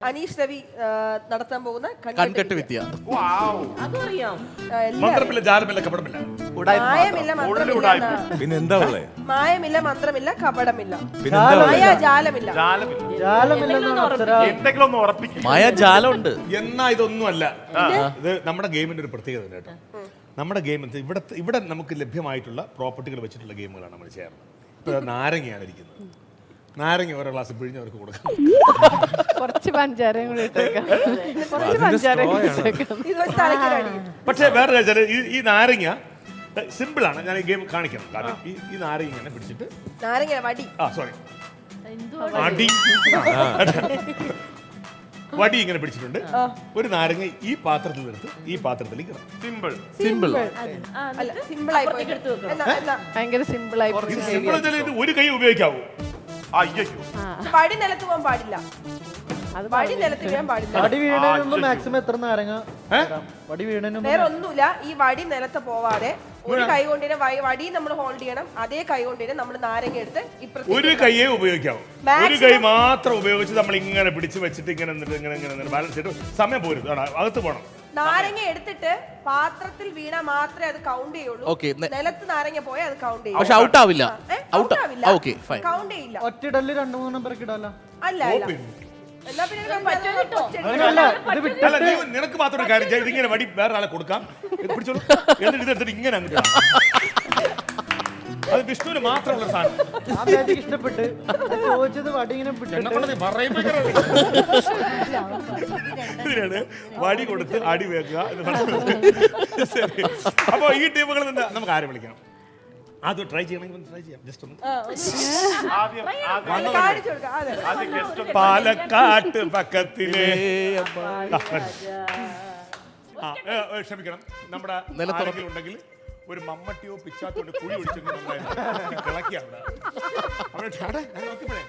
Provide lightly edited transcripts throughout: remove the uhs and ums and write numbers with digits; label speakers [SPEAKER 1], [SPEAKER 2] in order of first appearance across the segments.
[SPEAKER 1] അനീഷ് രവി നടത്താൻ പോകുന്ന
[SPEAKER 2] കൺകെട്ട് വിദ്യ.
[SPEAKER 3] മന്ത്രമില്ല, ജാലമില്ല, കപടമില്ല.
[SPEAKER 1] മായമില്ല, മന്ത്രമില്ല,
[SPEAKER 4] പിന്നെ എന്താ ഉള്ളേ?
[SPEAKER 1] മായമില്ല, മന്ത്രമില്ല, കപടമില്ല,
[SPEAKER 3] ജാലമില്ല. എന്തെങ്കിലും ഒന്ന് ഉറപ്പിക്കും.
[SPEAKER 2] മായാജാലമുണ്ട്.
[SPEAKER 3] എന്നാ ഇതൊന്നുമല്ല. ഇത് നമ്മുടെ ഗെയിമിന്റെ ഒരു പ്രത്യേകത കേട്ടോ. നമ്മുടെ ഗെയിം ഇവിടെ നമുക്ക് ലഭ്യമായിട്ടുള്ള പ്രോപ്പർട്ടികൾ വെച്ചിട്ടുള്ള ഗെയിമുകളാണ് നമ്മൾ ചെയ്യാറുള്ളത്. ഇപ്പൊ നാരങ്ങയാണ് ഇരിക്കുന്നത്. നാരങ്ങ ഓരോ ഗ്ലാസ് പിഴിഞ്ഞവർക്ക് കൊടുക്കാം.
[SPEAKER 5] കുറച്ച് പഞ്ചാരയും കൂടി ഇട്ടേക്കാം.
[SPEAKER 3] പക്ഷേ വേറെ വെച്ചാൽ ഈ നാരങ്ങ സിമ്പിൾ ആണ്. ഞാൻ ഈ ഗെയിം കാണിക്കണം. കാരണം ഈ നാരങ്ങ ഇങ്ങനെ പിടിച്ചിട്ട്
[SPEAKER 1] നാരങ്ങ വടി
[SPEAKER 3] വടി ഇങ്ങനെ പിടിച്ചിട്ടുണ്ട്. ഒരു നാരങ്ങ ഈ പാത്രത്തിൽ എടുത്ത് ഈ പാത്രത്തിലേക്ക് സിമ്പിൾ
[SPEAKER 2] സിമ്പിൾ.
[SPEAKER 1] സിമ്പിൾ ആയി
[SPEAKER 5] ഭയങ്കര സിമ്പിൾ ആയി.
[SPEAKER 3] സിമ്പിൾ. ഒരു കൈ ഉപയോഗിക്കാവൂ. അയ്യോ,
[SPEAKER 1] വടി നിലത്ത് പോകാൻ പാടില്ല. വടി നിലത്ത് വീഴാൻ പാടില്ല.
[SPEAKER 6] വടി വീണതിന് മാക്സിമം എത്ര നാരങ്ങ? വടി വീണതിന്
[SPEAKER 1] വേറെ ഒന്നുമില്ല. ഈ വടി നിലത്ത് പോവാതെ ഒരു കൈ കൊണ്ടിനെ വടി നമ്മൾ ഹോൾഡ് ചെയ്യണം. അതേ കൈ കൊണ്ടിനെ നമ്മൾ നാരങ്ങ എടുത്ത്
[SPEAKER 3] ഒരു കൈയെ ഉപയോഗിക്കാവൂ. ഒരു കൈ മാത്രം ഉപയോഗിച്ച് നമ്മൾ ഇങ്ങനെ പിടിച്ച് വെച്ചിട്ട് ഇങ്ങനെ ബാലൻസ് ചെയ്തിട്ട് സമയം പോരും. അകത്ത് പോകണം.
[SPEAKER 1] നാരങ്ങ എടുത്തിട്ട് പാത്രത്തിൽ വീണ മാത്രമേ അത് കൗണ്ട് ചെയ്യുള്ളൂ. നിലത്ത് നാരങ്ങ പോയാൽ അത് കൗണ്ട് ചെയ്യും.
[SPEAKER 2] പക്ഷെ ഔട്ട് ആവില്ല.
[SPEAKER 1] ഔട്ട് ആവില്ല.
[SPEAKER 2] Okay fine.
[SPEAKER 1] കൗണ്ട് ചെയ്യില്ല.
[SPEAKER 6] ഒറ്റയിടല് 2-3 പേർക്ക് ഇടാലോ.
[SPEAKER 1] അല്ല എന്നാ പിന്നെ
[SPEAKER 3] നിനക്ക് മാത്രം ഒരു കാര്യം ചെയ്യാം. ഇതിങ്ങനെ വടി വേറെ ആളെ കൊടുക്കാം. പിടിച്ചോളൂ. എന്നിട്ട് ഇതെടുത്തിട്ട് ഇങ്ങനെ അങ്ങ് അത് വിഷ്ണുവിന് മാത്രമുള്ള സാധനം.
[SPEAKER 6] ഇഷ്ടപ്പെട്ട് ചോദിച്ചത് വടി ഇങ്ങനെ
[SPEAKER 3] ഇതിനാണ് വടി കൊടുത്ത് അടി വെക്കുക എന്ന് പറയുന്നത്. ശരി. അപ്പൊ ഈ ടീമുകളിൽ നിന്ന് നമുക്ക് ആരെ വിളിക്കണം? അത് ട്രൈ ചെയ്യണമെങ്കിൽ ട്രൈ ചെയ്യാം. ജസ്റ്റ് ഒന്ന് പാലക്കാട്ട് പക്കത്തിലെ ക്ഷമിക്കണം. നമ്മുടെ നിലത്തുറപ്പിലുണ്ടെങ്കിൽ ഒരു മമ്മട്ടിയോ പിച്ചാത്തോ കുഴി ഒഴിച്ചെങ്കിൽ കിളക്കി അവിടെ നോക്കിപ്പോഴേ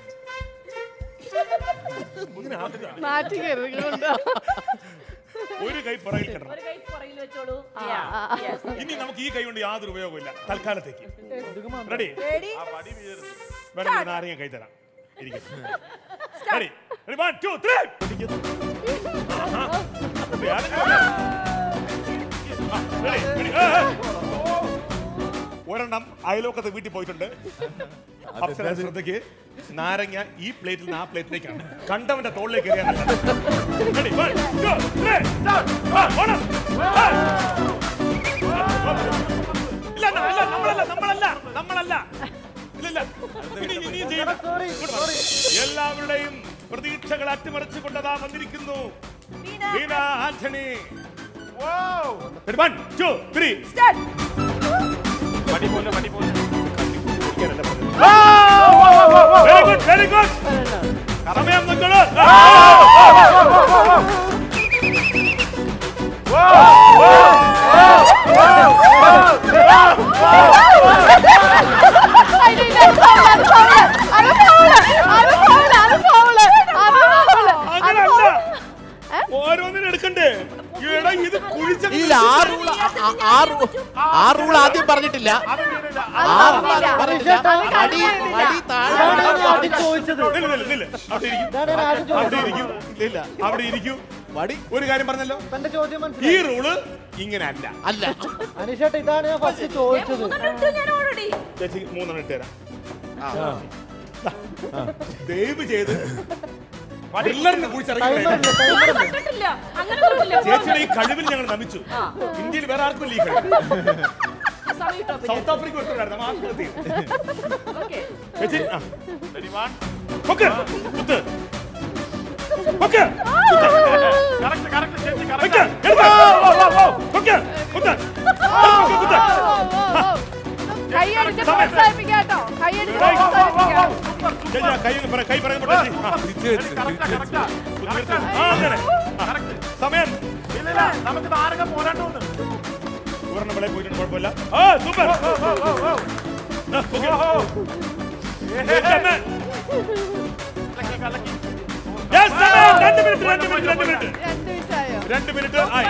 [SPEAKER 3] ഒരു കൈ പുറകിൽ കിടണം. ഇനി നമുക്ക് ഈ കൈ കൊണ്ട് യാതൊരു ഉപയോഗമില്ല തൽക്കാലത്തേക്ക്. റെഡി? വേണമെങ്കിൽ നാരങ്ങ കൈ തരാം. ഒരെണ്ണം അയലോക്കത്തെ വീട്ടിൽ പോയിട്ടുണ്ട്. അപ്സര ശ്രദ്ധയ്ക്ക് നാരങ്ങ ഈ പ്ലേറ്റിൽ നിന്ന് ആ പ്ലേറ്റിലേക്കാണ്. കണ്ടവന്റെ തോളിലേക്ക് എല്ലാവരുടെയും പ്രതീക്ഷകൾ അട്ടിമറിച്ചുകൊണ്ടതാ വന്നിരിക്കുന്നു വീണ ആന്റണി. 1 2 3 very good. സമയം നോക്കൂ. ഓരോന്നിനും എടുക്കണ്ടേ? ഇത്
[SPEAKER 2] ആ റൂൾ ആദ്യം പറഞ്ഞിട്ടില്ല.
[SPEAKER 3] അവിടെ ഇരിക്കൂ. വടി ഒരു കാര്യം പറഞ്ഞല്ലോ. ഈ റൂള് ഇങ്ങനെ അല്ല.
[SPEAKER 6] അനീഷേട്ടാ ഇതാണ് ഞാൻ ഫസ്റ്റ് ചോദിച്ചത്.
[SPEAKER 3] ചേച്ചി 3 ഇട്ട് തരാം. ദയവ് ചെയ്ത് ചേച്ചിയുടെ ഈ കഴിവിൽ ഞങ്ങൾ നമിച്ചു. ഇന്ത്യയിൽ വേറെ ആർക്കും ഈ കഴിവ്. സൗത്ത് ആഫ്രിക്ക സമയം നമുക്ക് നാരകം പോരാട്ടം ഒരെണ്ണം വിളയിൽ പോയിട്ടുണ്ട്. കുഴപ്പമില്ല. സൂപ്പർ. 2 മിനിറ്റ് ആയി.